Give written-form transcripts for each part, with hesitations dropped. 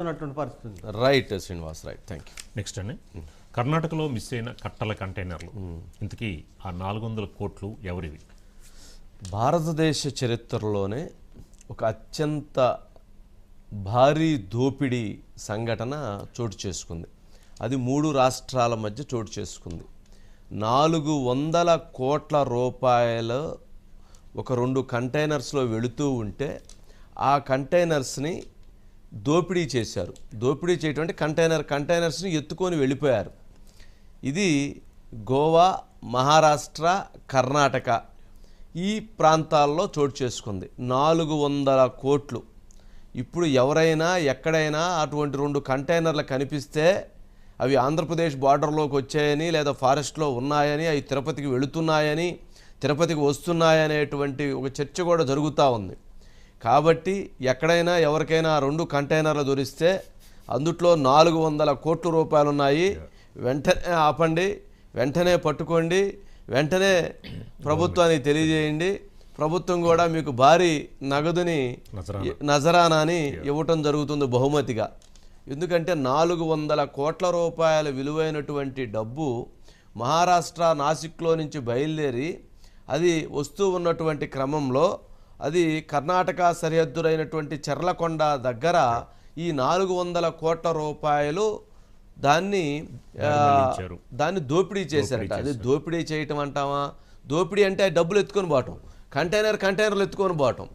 పరిస్థితి. Right Srinivas, right, thank you. Next అండి, కర్ణాటకలో మిస్ అయిన కట్టల కంటైనర్లు, ఇంతకీ ఆ 400 కోట్లు ఎవరివి? భారతదేశ చరిత్రలోనే ఒక అత్యంత భారీ దోపిడీ సంఘటన చోటు చేసుకుంది. అది 3 రాష్ట్రాల మధ్య చోటు చేసుకుంది. 400 కోట్ల రూపాయలు ఒక 2 కంటైనర్స్లో వెళుతూ ఉంటే ఆ కంటైనర్స్ని దోపిడీ చేశారు. దోపిడీ చేయటం అంటే కంటైనర్స్ని ఎత్తుకొని వెళ్ళిపోయారు. ఇది గోవా, మహారాష్ట్ర, కర్ణాటక ఈ ప్రాంతాల్లో చోటు చేసుకుంది. 400 కోట్లు. ఇప్పుడు ఎవరైనా ఎక్కడైనా అటువంటి 2 కంటైనర్లు కనిపిస్తే అవి ఆంధ్రప్రదేశ్ బార్డర్లోకి వచ్చాయని, లేదా ఫారెస్ట్లో ఉన్నాయని, అవి తిరుపతికి వెళుతున్నాయని, తిరుపతికి వస్తున్నాయనేటువంటి ఒక చర్చ కూడా జరుగుతూ ఉంది. కాబట్టి ఎక్కడైనా ఎవరికైనా 2 కంటైనర్లు దొరికితే అందుట్లో 400 కోట్ల రూపాయలు ఉన్నాయి, వెంటనే ఆపండి, వెంటనే పట్టుకోండి, వెంటనే ప్రభుత్వానికి తెలియజేయండి. ప్రభుత్వం కూడా మీకు భారీ నగదుని నజరానాని ఇవ్వటం జరుగుతుంది బహుమతిగా. ఎందుకంటే 400 కోట్ల రూపాయల విలువైనటువంటి డబ్బు మహారాష్ట్ర నాసిక్లో నుంచి బయలుదేరి అది వస్తూ ఉన్నటువంటి క్రమంలో అది కర్ణాటక సరిహద్దులైనటువంటి చెర్లకొండ దగ్గర ఈ 400 కోట్ల రూపాయలు దాన్ని దోపిడీ చేశారట. అది దోపిడీ చేయటం అంటామా? దోపిడీ అంటే డబ్బులు ఎత్తుకొని పోవటం, కంటైనర్లు ఎత్తుకొని పోవటం.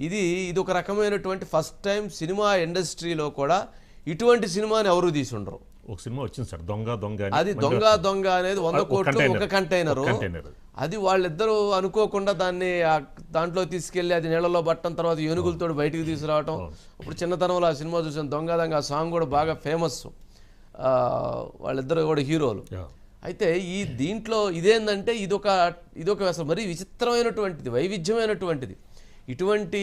ఇది ఒక రకమైనటువంటి ఫస్ట్ టైం సినిమా ఇండస్ట్రీలో కూడా ఇటువంటి సినిమాని ఎవరు తీసి ఉండరు. ఒక సినిమా వచ్చింది సార్, దొంగ. అది దొంగ అనేది 100 కోట్లు ఒక కంటైనరు. అది వాళ్ళిద్దరూ అనుకోకుండా దాంట్లో తీసుకెళ్లి అది నీళ్ళలో పట్టడం, తర్వాత ఏనుగులతో బయటికి తీసుకురావటం. ఇప్పుడు చిన్నతనంలో ఆ సినిమా చూసాను, దొంగ. ఆ సాంగ్ కూడా బాగా ఫేమస్. వాళ్ళిద్దరు కూడా హీరోలు. అయితే ఈ దీంట్లో ఇదేంటంటే ఇదొక అసలు మరీ విచిత్రమైనటువంటిది, వైవిధ్యమైనటువంటిది. ఇటువంటి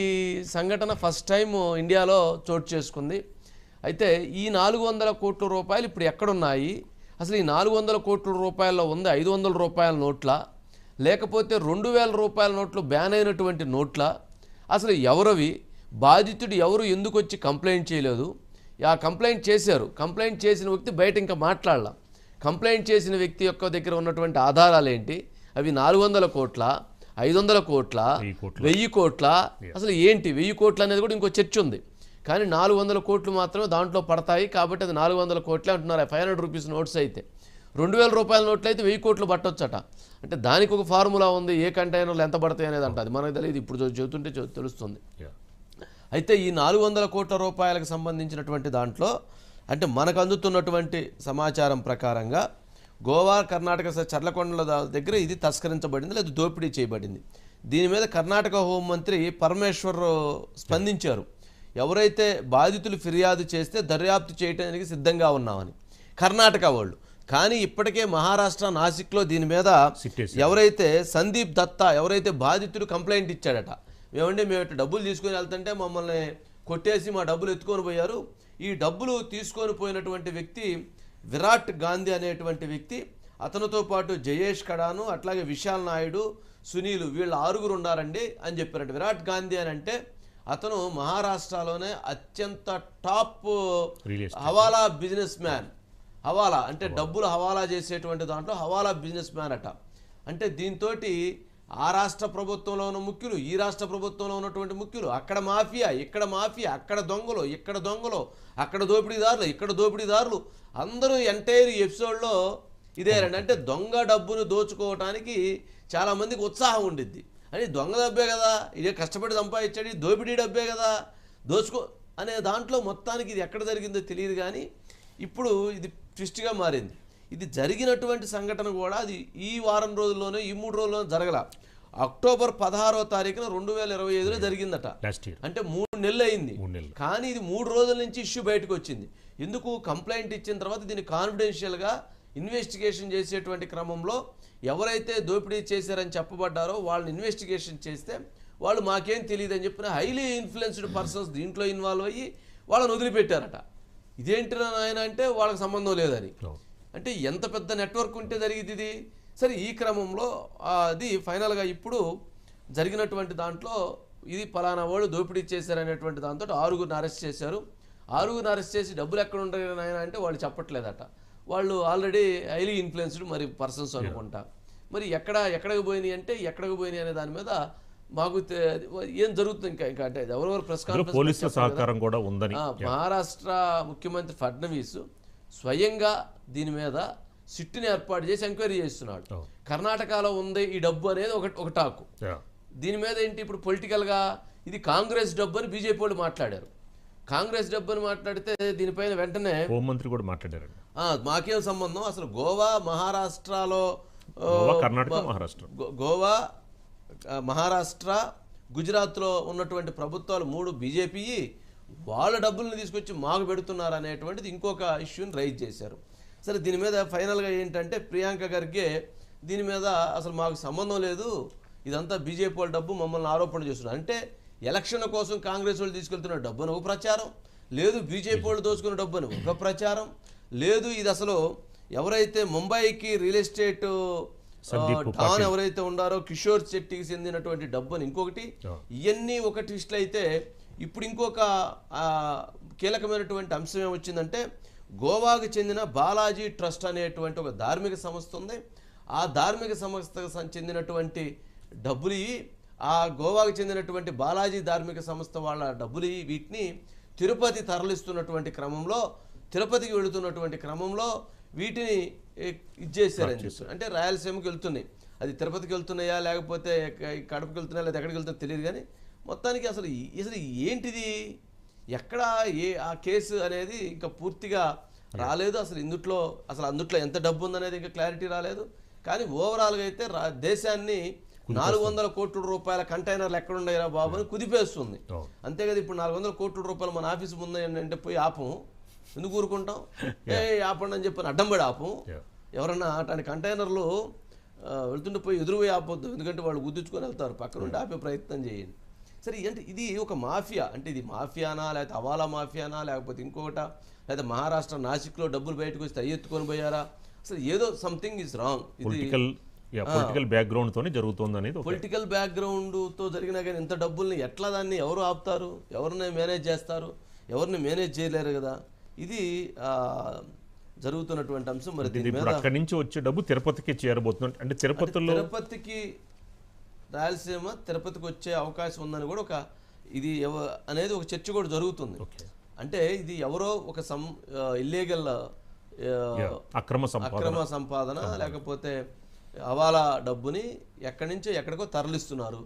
సంఘటన ఫస్ట్ టైం ఇండియాలో చోటు చేసుకుంది. అయితే ఈ 400 కోట్ల రూపాయలు ఇప్పుడు ఎక్కడున్నాయి? అసలు ఈ 400 కోట్ల రూపాయల్లో ఉంది 500 రూపాయల నోట్ల, లేకపోతే 2000 రూపాయల నోట్లు బ్యాన్ అయినటువంటి నోట్ల? అసలు ఎవరవి? బాధితుడు ఎవరు? ఎందుకు వచ్చి కంప్లైంట్ చేయలేదు? ఆ కంప్లైంట్ చేశారు. కంప్లైంట్ చేసిన వ్యక్తి బయట ఇంకా మాట్లాడాల. కంప్లైంట్ చేసిన వ్యక్తి యొక్క దగ్గర ఉన్నటువంటి ఆధారాలు ఏంటి? అవి 400 కోట్ల, 500 కోట్ల, 1000 కోట్ల, అసలు ఏంటి? 1000 కోట్లు అనేది కూడా ఇంకో చర్చ ఉంది. కానీ 400 కోట్లు మాత్రమే దాంట్లో పడతాయి. కాబట్టి అది 400 కోట్లే అంటున్నారు. 500 రూపీస్ నోట్స్ అయితే 2000 రూపాయల నోట్లు అయితే 1000 కోట్లు పట్టొచ్చట. అంటే దానికి ఒక ఫార్ములా ఉంది, ఏ కంటైనర్లు ఎంత పడతాయి అనేది. అంటే అది మనకు తెలియదు, ఇప్పుడు చెబుతుంటే తెలుస్తుంది. అయితే ఈ 400 కోట్ల రూపాయలకు సంబంధించినటువంటి దాంట్లో అంటే మనకు అందుతున్నటువంటి సమాచారం ప్రకారంగా గోవా, కర్ణాటక చర్లకొండల దగ్గర ఇది తస్కరించబడింది, లేదా దోపిడీ చేయబడింది. దీని మీద కర్ణాటక హోంమంత్రి పరమేశ్వర్ స్పందించారు. ఎవరైతే బాధితులు ఫిర్యాదు చేస్తే దర్యాప్తు చేయడానికి సిద్ధంగా ఉన్నామని కర్ణాటక వాళ్ళు. కానీ ఇప్పటికే మహారాష్ట్ర నాసిక్లో దీని మీద ఎవరైతే సందీప్ దత్తా, ఎవరైతే బాధితుడు కంప్లైంట్ ఇచ్చాడట, మేము ఇట్లా డబ్బులు తీసుకొని వెళ్తుంటే మమ్మల్ని కొట్టేసి మా డబ్బులు ఎత్తుకొని పోయారు. ఈ డబ్బులు తీసుకొని పోయినటువంటి వ్యక్తి విరాట్ గాంధీ అనేటువంటి వ్యక్తి, అతనితో పాటు జయేష్ కడాను, అట్లాగే విశాల్ నాయుడు, సునీల్, వీళ్ళు 6 ఉన్నారండి అని చెప్పారంట. విరాట్ గాంధీ అని అంటే అతను మహారాష్ట్రలోనే అత్యంత టాప్ హవాలా బిజినెస్ మ్యాన్. హవాలా అంటే డబ్బులు హవాలా చేసేటువంటి దాంట్లో హవాలా బిజినెస్ మ్యాన్ అట. అంటే దీంతో ఆ రాష్ట్ర ప్రభుత్వంలో ఉన్న ముఖ్యులు, ఈ రాష్ట్ర ప్రభుత్వంలో ఉన్నటువంటి ముఖ్యులు, అక్కడ మాఫియా, ఇక్కడ మాఫియా, అక్కడ దొంగలు, ఇక్కడ దొంగలు, అక్కడ దోపిడీదారులు, ఇక్కడ దోపిడీదారులు, అందరూ ఎంటైర్ ఎపిసోడ్లో ఇదేనండి. అంటే దొంగ డబ్బును దోచుకోవటానికి చాలామందికి ఉత్సాహం ఉండిద్ది. అని దొంగ డబ్బే కదా, ఇదే కష్టపడి సంపాదించాడు, దోపిడీ డబ్బే కదా, దోచుకో అనే దాంట్లో మొత్తానికి ఇది ఎక్కడ జరిగిందో తెలియదు. కానీ ఇప్పుడు ఇది ట్విస్ట్గా మారింది. ఇది జరిగినటువంటి సంఘటన కూడా అది ఈ వారం రోజుల్లోనే, ఈ 3 రోజుల్లోనే జరగల. అక్టోబర్ 16వ తారీఖున 2025లో జరిగిందట. అంటే 3 నెలలు అయింది. కానీ ఇది 3 రోజుల నుంచి ఇష్యూ బయటకు వచ్చింది. ఎందుకు? కంప్లైంట్ ఇచ్చిన తర్వాత దీన్ని కాన్ఫిడెన్షియల్గా ఇన్వెస్టిగేషన్ చేసేటువంటి క్రమంలో ఎవరైతే దోపిడీ చేశారని చెప్పబడ్డారో వాళ్ళని ఇన్వెస్టిగేషన్ చేస్తే వాళ్ళు మాకేం తెలియదు అని చెప్పిన హైలీ ఇన్ఫ్లుయెన్స్డ్ పర్సన్స్ దీంట్లో ఇన్వాల్వ్ అయ్యి వాళ్ళని వదిలిపెట్టారట. ఇదేంటి నాయన అంటే వాళ్ళకి సంబంధం లేదని. అంటే ఎంత పెద్ద నెట్వర్క్ ఉంటే జరిగింది ఇది. సరే, ఈ క్రమంలో అది ఫైనల్గా ఇప్పుడు జరిగినటువంటి దాంట్లో ఇది పలానా వాళ్ళు దోపిడీ చేశారనేటువంటి దాంతో 6గురిని అరెస్ట్ చేశారు. 6గురిని అరెస్ట్ చేసి డబ్బులు ఎక్కడ ఉంటాయి నాయన అంటే వాళ్ళు చెప్పట్లేదట. వాళ్ళు ఆల్రెడీ హైలీ ఇన్ఫ్లుయెన్స్డ్ మరి పర్సన్స్ అనుకుంటా. మరి ఎక్కడికి పోయినాయి అంటే ఎక్కడికి పోయినాయి అనే దాని మీద మాకు ఏం జరుగుతుంది ఇంకా అంటే ఎవరెవరు ప్రెస్ కాన్ఫరెన్స్ పోలీసుల సహకారం కూడా ఉందని మహారాష్ట్ర ముఖ్యమంత్రి ఫడ్నవీస్ స్వయంగా దీని మీద సిట్టుని ఏర్పాటు చేసి ఎంక్వైరీ చేస్తున్నాడు. కర్ణాటకలో ఉంది ఈ డబ్బు అనేది ఒక టాకు. దీని మీద ఏంటి ఇప్పుడు పొలిటికల్గా ఇది కాంగ్రెస్ డబ్బు అని బీజేపీ వాళ్ళు మాట్లాడారు. కాంగ్రెస్ డబ్బు అని మాట్లాడితే దీనిపైన వెంటనే హోంమంత్రి కూడా మాట్లాడారు. మాకేం సంబంధం, అసలు గోవా మహారాష్ట్రలో కర్ణాటక మహారాష్ట్ర గోవా మహారాష్ట్ర గుజరాత్లో ఉన్నటువంటి ప్రభుత్వాలు 3 బీజేపీ వాళ్ళ డబ్బుల్ని తీసుకొచ్చి మాకు పెడుతున్నారు అనేటువంటిది ఇంకొక ఇష్యూని రైజ్ చేశారు. సరే దీని మీద ఫైనల్గా ఏంటంటే ప్రియాంక ఖర్గే దీని మీద అసలు మాకు సంబంధం లేదు, ఇదంతా బీజేపీ వాళ్ళ డబ్బు, మమ్మల్ని ఆరోపణ చేస్తున్నారు. అంటే ఎలక్షన్ కోసం కాంగ్రెస్ వాళ్ళు తీసుకెళ్తున్న డబ్బు అని ఒక ప్రచారం, లేదు బీజేపీ వాళ్ళు దోచుకున్న డబ్బు అని ఒక ప్రచారం, లేదు ఇది అసలు ఎవరైతే ముంబైకి రియల్ ఎస్టేట్ డాన్ ఎవరైతే ఉండారో కిషోర్ శెట్టికి చెందినటువంటి డబ్బు అని ఇంకొకటి. ఇవన్నీ ఒక ట్విస్ట్లు అయితే ఇప్పుడు ఇంకొక కీలకమైనటువంటి అంశం ఏమొచ్చిందంటే గోవాకు చెందిన బాలాజీ ట్రస్ట్ అనేటువంటి ఒక ధార్మిక సంస్థ ఉంది. ఆ ధార్మిక సంస్థకు చెందినటువంటి డబ్బులు ఆ గోవాకు చెందినటువంటి బాలాజీ ధార్మిక సంస్థ వాళ్ళ డబ్బులు వీటిని తిరుపతి తరలిస్తున్నటువంటి క్రమంలో, తిరుపతికి వెళుతున్నటువంటి క్రమంలో వీటిని ఇచ్చేసారని చెప్తున్నారు. అంటే రాయలసీమకి వెళ్తున్నాయి, అది తిరుపతికి వెళ్తున్నాయా లేకపోతే కడపకి వెళ్తున్నాయా లేదా ఎక్కడికి వెళ్తున్నా తెలియదు. కానీ మొత్తానికి అసలు ఏంటిది, ఎక్కడ ఆ కేసు అనేది ఇంకా పూర్తిగా రాలేదు. అసలు అందుట్లో ఎంత డబ్బు ఉందనేది ఇంకా క్లారిటీ రాలేదు. కానీ ఓవరాల్గా అయితే దేశాన్ని 400 కోట్ల రూపాయల కంటైనర్లు ఎక్కడున్నాయిరా బాబు అని కుదిపేస్తుంది. అంతేకాదు ఇప్పుడు 400 కోట్ల రూపాయలు మన ఆఫీసు ముందంటే పోయి ఆపము, ఎందుకు ఊరుకుంటాం, ఆపండి అని చెప్పి అడ్డంబడి ఆపము. ఎవరన్నా అట్లాంటి కంటైనర్లు వెళ్తుంటే పోయి ఎదురుపోయి ఆపొద్దు, ఎందుకంటే వాళ్ళు గుద్దుచుకొని వెళ్తారు, పక్కన ఉండి ఆపే ప్రయత్నం చేయండి. సరే అంటే ఇది ఒక మాఫియా, అంటే ఇది మాఫియానా లేకపోతే హవాలా మాఫియానా లేకపోతే ఇంకొకట, లేదా మహారాష్ట్ర నాసిక్లో డబ్బులు బయటకు వస్తే అయ్యెత్తుకొని పోయారా, అసలు ఏదో సంథింగ్ ఈజ్ రాంగ్. ఇది పొలిటికల్ బ్యాక్గ్రౌండ్ తోనే జరుగుతుంది అనేది. పొలిటికల్ బ్యాక్గ్రౌండ్తో జరిగినా కానీ ఇంత డబ్బుల్ని ఎట్లా దాన్ని ఎవరు ఆపుతారు, ఎవరిని మేనేజ్ చేస్తారు, ఎవరిని మేనేజ్ చేయలేరు కదా. ఇది జరుగుతున్నటువంటి అంశం. మరి దీని మీద అక్కడి నుంచి వచ్చే డబ్బు తిరుపతికి చేరబోతుంది. అంటే తిరుపతికి రాయలసీమ తిరుపతికి వచ్చే అవకాశం ఉందని కూడా ఒక ఇది అనేది ఒక చర్చ కూడా జరుగుతుంది. అంటే ఇది ఎవరో ఒక ఇల్లీగల్ అక్రమ సంపాదన లేకపోతే హవాలా డబ్బుని ఎక్కడి నుంచో ఎక్కడికో తరలిస్తున్నారు,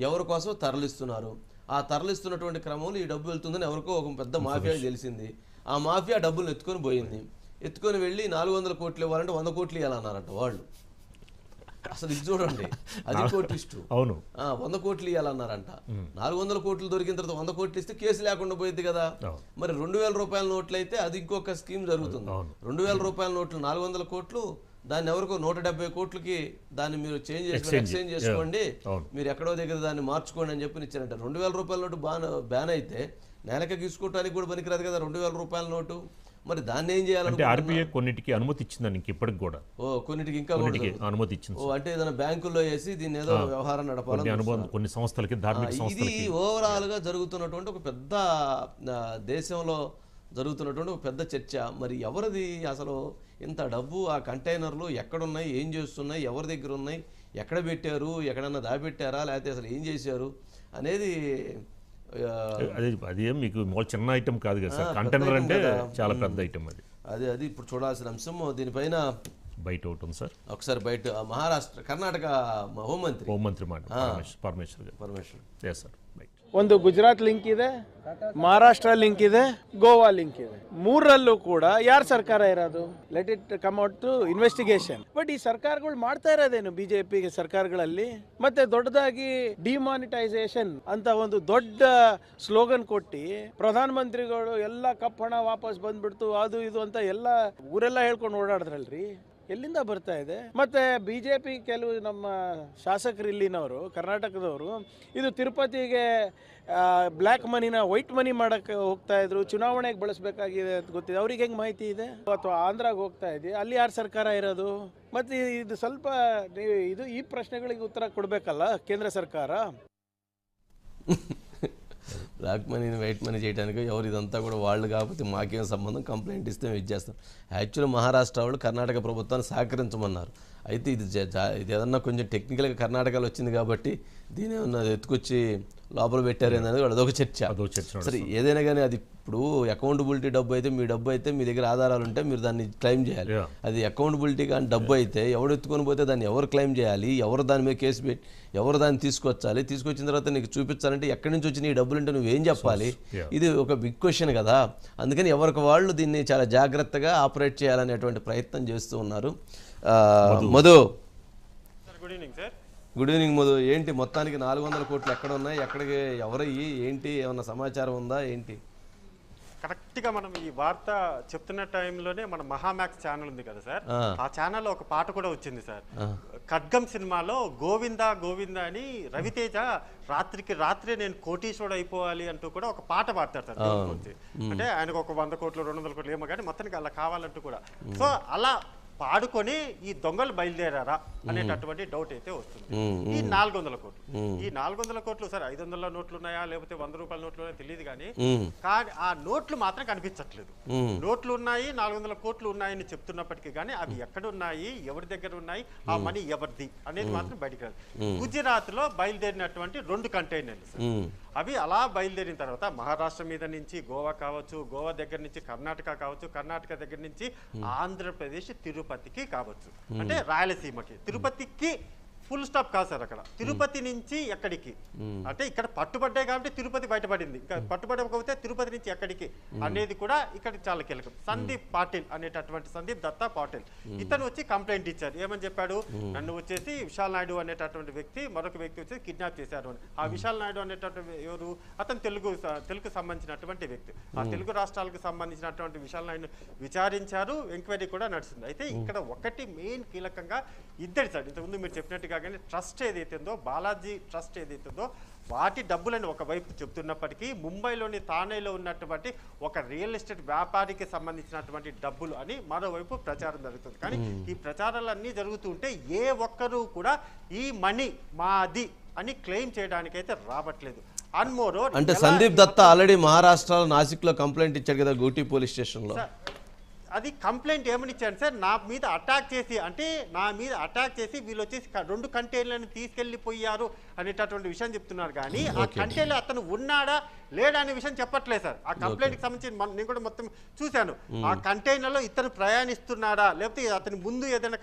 ఎవరి కోసం తరలిస్తున్నారు. ఆ తరలిస్తున్నటువంటి క్రమంలో ఈ డబ్బు వెళ్తుందని ఎవరికో ఒక పెద్ద మాఫియా తెలిసింది. ఆ మాఫియా డబ్బులు ఎత్తుకొని పోయింది, ఎత్తుకొని వెళ్ళి 400 కోట్లు ఇవ్వాలంటే 100 కోట్లు ఇవ్వాలన్నారంట వాళ్ళు. అసలు ఇది చూడండి, అది కోటిస్టు. అవును, 100 కోట్లు ఇవ్వాలన్నారంట. 400 కోట్లు దొరికిన తర్వాత 100 కోట్లు ఇస్తే కేసు లేకుండా పోయింది కదా. మరి 2000 రూపాయల నోట్లు అయితే అది ఇంకొక స్కీమ్ జరుగుతుంది. 2000 రూపాయల నోట్లు 400 కోట్లు, దాన్ని ఎవరికో 170 కోట్లకి దాన్ని మీరు ఎక్స్చేంజ్ చేసుకోండి, మీరు ఎక్కడో దగ్గర దాన్ని మార్చుకోండి అని చెప్పి ఇచ్చారంట. 2000 రూపాయల నోటు బ్యాన్ అయితే నెలకి తీసుకోవడానికి కూడా పనికిరాదు కదా 2000 రూపాయల నోటు. మరి దాన్ని ఏం చేయాలంటే ఆర్బీఐ కొన్నిటికి అనుమతి ఇచ్చిందని ఇప్పటికి కూడా కొన్నిటికి ఇంకా అనుమతి ఇచ్చింది. అంటే ఏదైనా బ్యాంకుల్లో వేసి దీన్ని ఏదో వ్యవహారం నడపాలని కొన్ని సంస్థలకి ఇది ఓవరాల్ గా జరుగుతున్నటువంటి ఒక పెద్ద దేశంలో జరుగుతున్నటువంటి ఒక పెద్ద చర్చ. మరి ఎవరిది అసలు ఇంత డబ్బు, ఆ కంటైనర్లు ఎక్కడున్నాయి, ఏం చేస్తున్నాయి, ఎవరి దగ్గర ఉన్నాయి, ఎక్కడ పెట్టారు, ఎక్కడన్నా దాపెట్టారా లేకపోతే అసలు ఏం చేశారు అనేది. అది మీకు చిన్న ఐటమ్ కాదు కదా సార్, కంటైనర్ అంటే చాలా పెద్ద ఐటమ్. అది ఇప్పుడు చూడాల్సిన అంశం. దీనిపైన బయట ఒకటి ఉంది సార్, ఒకసారి బయట కర్ణాటక హోంమంత్రి మాట పరమేశ్వర్ సార్. ಒಂದು ಗುಜರಾತ್ ಲಿಂಕ್ ಇದೆ, ಮಹಾರಾಷ್ಟ್ರ ಲಿಂಕ್ ಇದೆ, ಗೋವಾ ಲಿಂಕ್ ಇದೆ. ಮೂರರಲ್ಲೂ ಕೂಡ ಯಾರ ಸರ್ಕಾರ ಇರೋದು, let it come out to investigation. But ಈ ಸರ್ಕಾರಗಳು ಮಾಡ್ತಾ ಇರೋದೇನು ಬಿಜೆಪಿ ಸರ್ಕಾರಗಳಲ್ಲಿ? ಮತ್ತೆ ದೊಡ್ಡದಾಗಿ ಡಿಮಾನಿಟೈಸೇಷನ್ ಅಂತ ಒಂದು ದೊಡ್ಡ ಸ್ಲೋಗನ್ ಕೊಟ್ಟು ಪ್ರಧಾನ ಮಂತ್ರಿಗಳು ಎಲ್ಲ ಕಪ್ಪು ಹಣ ವಾಪಸ್ ಬಂದ್ಬಿಡ್ತು ಅದು ಇದು ಅಂತ ಎಲ್ಲ ಊರೆಲ್ಲ ಹೇಳ್ಕೊಂಡು ಓಡಾಡಿದ್ರಲ್ರಿ. ಎಲ್ಲಿಂದ ಬರ್ತಾ ಇದೆ? ಮತ್ತೆ ಬಿಜೆಪಿ ಕೆಲವು ನಮ್ಮ ಶಾಸಕರು ಇಲ್ಲಿನವರು ಕರ್ನಾಟಕದವರು ಇದು ತಿರುಪತಿಗೆ ಬ್ಲ್ಯಾಕ್ ಮನಿನ ವೈಟ್ ಮನಿ ಮಾಡಕ್ಕೆ ಹೋಗ್ತಾ ಇದ್ರು, ಚುನಾವಣೆಗೆ ಬಳಸಬೇಕಾಗಿದೆ ಅಂತ ಗೊತ್ತಿದೆ. ಅವ್ರಿಗೆ ಹೆಂಗೆ ಮಾಹಿತಿ ಇದೆ? ಅಥವಾ ಆಂಧ್ರಾಗೆ ಹೋಗ್ತಾ ಇದೆ, ಅಲ್ಲಿ ಯಾರು ಸರ್ಕಾರ ಇರೋದು? ಮತ್ತೆ ಇದು ಸ್ವಲ್ಪ ಈ ಪ್ರಶ್ನೆಗಳಿಗೆ ಉತ್ತರ ಕೊಡಬೇಕಲ್ಲ ಕೇಂದ್ರ ಸರ್ಕಾರ. బ్లాక్ మనీని వైట్ మనీ చేయడానికి ఎవరు ఇదంతా కూడా వాళ్ళు కాకపోతే మాకేం సంబంధం, కంప్లైంట్ ఇస్తే మేము ఇచ్చేస్తాం. యాక్చువల్లీ మహారాష్ట్ర వాళ్ళు కర్ణాటక ప్రభుత్వాన్ని సహకరించమన్నారు. అయితే ఇది ఇది ఏదన్నా కొంచెం టెక్నికల్గా కర్ణాటకలో వచ్చింది కాబట్టి దీని ఏమన్నా ఎత్తుకొచ్చి లోపల పెట్టారు అనేది అదొక చర్చ. సరే ఏదైనా కానీ అది ఇప్పుడు అకౌంటబిలిటీ డబ్బు అయితే మీ డబ్బు అయితే మీ దగ్గర ఆధారాలు ఉంటే మీరు దాన్ని క్లెయిమ్ చేయాలి. అది అకౌంటబిలిటీ కానీ డబ్బు అయితే ఎవడు ఎత్తుకొని పోతే దాన్ని ఎవరు క్లెయిమ్ చేయాలి, ఎవరు దాని మీద కేసు పెట్టి ఎవరు దాన్ని తీసుకొచ్చాలి, తీసుకొచ్చిన తర్వాత నీకు చూపించాలంటే ఎక్కడి నుంచి వచ్చి నీ డబ్బులు అంటే నువ్వేం చెప్పాలి, ఇది ఒక బిగ్ క్వశ్చన్ కదా. అందుకని ఎవరికి వాళ్ళు దీన్ని చాలా జాగ్రత్తగా ఆపరేట్ చేయాలనేటువంటి ప్రయత్నం చేస్తూ ఉన్నారు. Madhu, good evening sir. Good evening Madhu. ఏంటి మొత్తానికి 400 కోట్లు ఎక్కడ ఉన్నాయి, ఎక్కడికి ఎవరయ్యి, ఏంటి ఏమన్నా సమాచారం ఉందా ఏంటి? కరెక్ట్గా మనం ఈ వార్త చెప్తున్న టైంలోనే మన మహామ్యాక్స్ ఛానల్ ఉంది కదా సార్, ఆ ఛానల్లో ఒక పాట కూడా వచ్చింది సార్. ఖడ్గం సినిమాలో గోవిందా గోవిందా అని రవితేజ రాత్రికి రాత్రే నేను కోటీశ్వరుడు అయిపోవాలి అంటూ కూడా ఒక పాట పాడతారు సార్ దేవుని గురించి. అంటే ఆయనకు ఒక 100 కోట్లు 200 కోట్లు ఏమో కానీ మొత్తానికి అలా కావాలంటూ కూడా. సో అలా పాడుకొని ఈ దొంగలు బయలుదేరారా అనేటటువంటి డౌట్ అయితే వస్తుంది. ఈ 400 కోట్లు, ఈ 400 కోట్లు సార్ 500 నోట్లు ఉన్నాయా లేకపోతే 100 రూపాయల నోట్లు ఉన్నాయో తెలియదు కానీ ఆ నోట్లు మాత్రం కనిపించట్లేదు. నోట్లు ఉన్నాయి, 400 కోట్లు ఉన్నాయని చెప్తున్నప్పటికీ కానీ అవి ఎక్కడ ఉన్నాయి, ఎవరి దగ్గర ఉన్నాయి, ఆ మనీ ఎవరిది అనేది మాత్రం బయటికి రాదు. గుజరాత్ లో బయలుదేరినటువంటి 2 కంటైనర్లు సార్, అవి అలా బయలుదేరిన తర్వాత మహారాష్ట్ర మీద నుంచి గోవా కావచ్చు, గోవా దగ్గర నుంచి కర్ణాటక కావచ్చు, కర్ణాటక దగ్గర నుంచి ఆంధ్రప్రదేశ్ తిరుపతికి కావచ్చు, అంటే రాయలసీమకి. తిరుపతికి ఫుల్ స్టాప్ కాదు సార్, అక్కడ తిరుపతి నుంచి ఎక్కడికి, అంటే ఇక్కడ పట్టుబడ్డాయి కాబట్టి తిరుపతి బయటపడింది, ఇంకా పట్టుబడకపోతే తిరుపతి నుంచి ఎక్కడికి అనేది కూడా ఇక్కడ చాలా కీలకం. సందీప్ పాటిల్ అనేటటువంటి సందీప్ దత్తా పాటిల్ ఇతను వచ్చి కంప్లైంట్ ఇచ్చారు. ఏమని చెప్పాడు, నన్ను వచ్చేసి విశాల్ నాయుడు అనేటటువంటి వ్యక్తి మరొక వ్యక్తి వచ్చి కిడ్నాప్ చేశారు అని. ఆ విశాల్ నాయుడు అనేటటువంటి ఎవరు, అతను తెలుగు సంబంధించినటువంటి వ్యక్తి. ఆ తెలుగు రాష్ట్రాలకు సంబంధించినటువంటి విశాల్ నాయుడు విచారించారు, ఎంక్వైరీ కూడా నడుస్తుంది. అయితే ఇక్కడ ఒకటి మెయిన్ కీలకంగా ఇద్దరు సార్, ఇంతకుముందు మీరు చెప్పినట్టుగా కానీ ట్రస్ట్ ఏదైతుందో, బాలాజీ ట్రస్ట్ ఏదైతుందో వాటి డబ్బులని ఒకవైపు చెప్తున్నప్పటికీ ముంబైలోని థానేలో ఉన్నటువంటి ఒక రియల్ ఎస్టేట్ వ్యాపారికి సంబంధించినటువంటి డబ్బులు అని మరోవైపు ప్రచారం జరుగుతుంది. కానీ ఈ ప్రచారాలన్నీ జరుగుతుంటే ఏ ఒక్కరూ కూడా ఈ మనీ మాది అని క్లెయిమ్ చేయడానికైతే రావట్లేదు. అంటే సందీప్ దత్తా ఆల్రెడీ మహారాష్ట్రలో నాసిక్ లో కంప్లైంట్ ఇచ్చాడు కదా గూటీ పోలీస్ స్టేషన్ లో. అది కంప్లైంట్ ఏమని ఇచ్చాను సార్, నా మీద అటాక్ చేసి వీళ్ళు వచ్చేసి 2 కంటైనర్లను తీసుకెళ్లిపోయారు అనేటటువంటి విషయం చెప్తున్నారు. కానీ ఆ కంటైనర్ అతను ఉన్నాడా లేడా అనే విషయం చెప్పట్లేదు సార్. ఆ కంప్లైంట్కి సంబంధించి నేను కూడా మొత్తం చూశాను. ఆ కంటైనర్లో ఇతను ప్రయాణిస్తున్నాడా లేకపోతే అతని ముందు ఏదైనా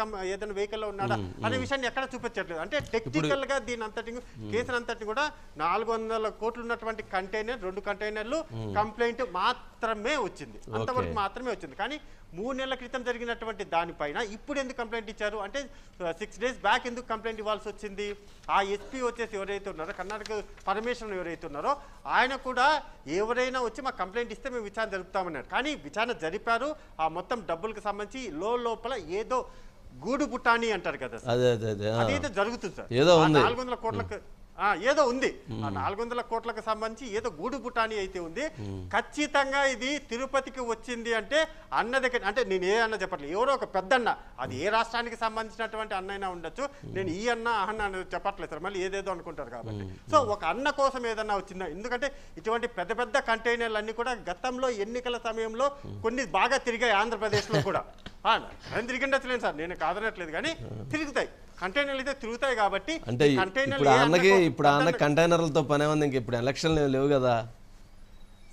వెహికల్లో ఉన్నాడా అనే విషయాన్ని ఎక్కడ చూపించట్లేదు. అంటే టెక్నికల్ గా దీని అంతటి కేసును అంతటి కూడా 400 కోట్లు ఉన్నటువంటి కంటైనర్, 2 కంటైనర్లు కంప్లైంట్ మాత్రమే వచ్చింది, అంతవరకు మాత్రమే వచ్చింది. కానీ 3 నెలల క్రితం జరిగినటువంటి దానిపైన ఇప్పుడు ఎందుకు కంప్లైంట్ ఇచ్చారు అంటే 6 days బ్యాక్ ఎందుకు కంప్లైంట్ ఇవ్వాల్సి వచ్చింది? ఆ ఎస్పీ వచ్చేసి ఎవరైతే ఉన్నారో, కర్ణాటక పరమేశ్వరన్ ఎవరైతే ఉన్నారో, ఆయన కూడా ఎవరైనా వచ్చి మాకు కంప్లైంట్ ఇస్తే మేము విచారణ జరుపుతామన్నారు. కానీ విచారణ జరిపారు. ఆ మొత్తం డబ్బులకు సంబంధించి లోపల ఏదో గూడు పుట్టాని అంటారు కదా సార్, అదేదో జరుగుతుంది సార్. 400 కోట్లకు ఏదో ఉంది, ఆ 400 కోట్లకు సంబంధించి ఏదో గూడు పుటాని అయితే ఉంది. ఖచ్చితంగా ఇది తిరుపతికి వచ్చింది అంటే అన్న దగ్గర, అంటే నేను ఏ అన్న చెప్పట్లేదు, ఎవరో ఒక పెద్దన్న, అది ఏ రాష్ట్రానికి సంబంధించినటువంటి అన్న అయినా ఉండొచ్చు, నేను ఈ అన్న అన్న చెప్పట్లేదు సార్, మళ్ళీ ఏదేదో అనుకుంటారు కాబట్టి. సో ఒక అన్న కోసం ఏదన్నా వచ్చిందా? ఎందుకంటే ఇటువంటి పెద్ద పెద్ద కంటైనర్లు అన్ని కూడా గతంలో ఎన్నికల సమయంలో కొన్ని బాగా తిరిగాయి ఆంధ్రప్రదేశ్లో కూడా. తిరిగిండట్లేదు సార్, నేను కాదనట్లేదు, కానీ తిరుగుతాయి కంటైనర్లు అయితే తిరుగుతాయి కాబట్టి. అంటే ఇప్పుడు అన్న కంటైనర్లతో పనే ఉంది, ఇంక ఇప్పుడు ఎలక్షన్లు లేవు కదా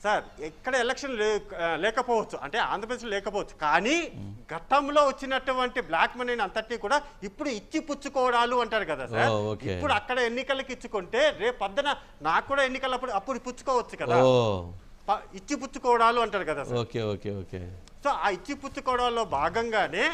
సార్. ఎక్కడ ఎలక్షన్ లేకపోవచ్చు, అంటే ఆంధ్రప్రదేశ్లో లేకపోవచ్చు, కానీ గతంలో వచ్చినటువంటి బ్లాక్ మనీని అంతటి కూడా ఇప్పుడు ఇచ్చి పుచ్చుకోవడాలు అంటారు కదా సార్. ఇప్పుడు అక్కడ ఎన్నికలకి ఇచ్చుకుంటే రేపు పొద్దున నాకు కూడా ఎన్నికలప్పుడు అప్పుడు పుచ్చుకోవచ్చు కదా, ఇచ్చి పుచ్చుకోవడాలు అంటారు కదా sir. Okay okay okay. So ఆ ఇచ్చి పుచ్చుకోవడంలో భాగంగానే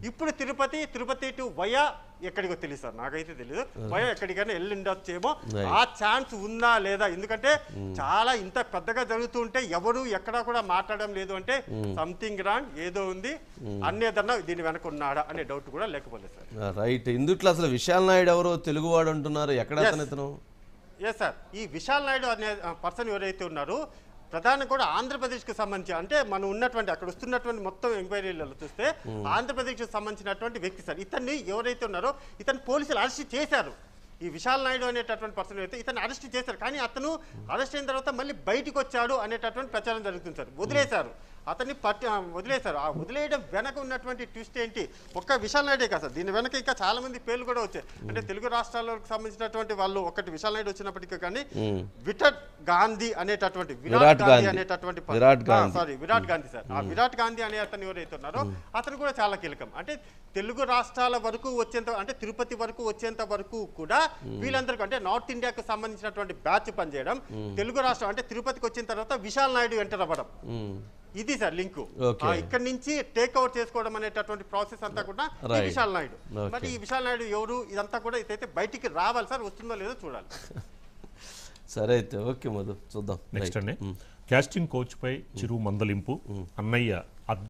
ఇప్పుడు తిరుపతి టు వయా ఎక్కడికో తెలియదు సార్, నాకైతే తెలియదు, వయా ఎక్కడికైనా వెళ్ళిండొచ్చేమో. ఆ ఛాన్స్ ఉందా లేదా? ఎందుకంటే చాలా ఇంత పెద్దగా జరుగుతుంటే ఎవరు ఎక్కడా కూడా మాట్లాడడం లేదు అంటే సంథింగ్ రాంగ్ ఏదో ఉంది, అన్నేదన్నా దీని వెనక ఉన్నాడా అనే డౌట్ కూడా లేకపోలేదు సార్. రైట్. ఇందుట్లో అసలు విశాల్ నాయుడు ఎవరో తెలుగువాడు అంటున్నారు, ఎక్కడ అతను? ఎస్ సార్, ఈ విశాల్ నాయుడు అనే పర్సన్ ఎవరైతే ఉన్నారో ప్రధానంగా కూడా ఆంధ్రప్రదేశ్కి సంబంధించి, అంటే మనం ఉన్నటువంటి అక్కడ వస్తున్నటువంటి మొత్తం ఎంక్వైరీలలో చూస్తే ఆంధ్రప్రదేశ్కి సంబంధించినటువంటి వ్యక్తి సార్. ఇతన్ని ఎవరైతే ఉన్నారో ఇతను పోలీసులు అరెస్ట్ చేశారు. ఈ విశాల్ నాయుడు అనేటటువంటి పర్సన్ అయితే ఇతను అరెస్ట్ చేశారు, కానీ అతను అరెస్ట్ అయిన తర్వాత మళ్ళీ బయటకు వచ్చాడు అనేటటువంటి ప్రచారం జరుగుతుంది సార్. వదిలేశారు అతన్ని వదిలేశారు. ఆ వదిలేయడం వెనక ఉన్నటువంటి ట్విస్ట్ ఏంటి? ఒక్క విశాల్ నాయుడే కాదు సార్, దీని వెనక ఇంకా చాలా మంది పేర్లు కూడా వచ్చాయి. అంటే తెలుగు రాష్ట్రాలకు సంబంధించినటువంటి వాళ్ళు ఒకటి విశాల్ నాయుడు వచ్చినప్పటికీ కానీ విరాట్ గాంధీ అనేటటువంటి విరాట్ గాంధీ సార్, ఆ విరాట్ గాంధీ అనే అతను ఎవరైతే ఉన్నారో అతను కూడా చాలా కీలకం. అంటే తెలుగు రాష్ట్రాల వరకు వచ్చేంత, అంటే తిరుపతి వరకు వచ్చేంత వరకు కూడా వీళ్ళందరికీ, అంటే నార్త్ ఇండియాకు సంబంధించినటువంటి బ్యాచ్ పనిచేయడం, తెలుగు రాష్ట్రం అంటే తిరుపతికి వచ్చిన తర్వాత విశాల్ నాయుడు ఎంటర్ అవ్వడం, ఇది సార్ లింక్. ఇక్కడ నుంచి టేక్ ఓవర్ చేసుకోవడం అనేటటువంటి ప్రాసెస్ అంతా కూడా ఈ విశాల్ నాయుడు. మరి ఈ విశాల్ నాయుడు ఎవరు, ఇదంతా కూడా ఇదైతే బయటికి రావాలి సార్, వస్తుందో లేదో చూడాలి. సరే అయితే ఓకే మధు, చూద్దాం. నెక్స్ట్ అండి, కాస్టింగ్ కోచ్ పై చిరు మందలింపు, అన్నయ్య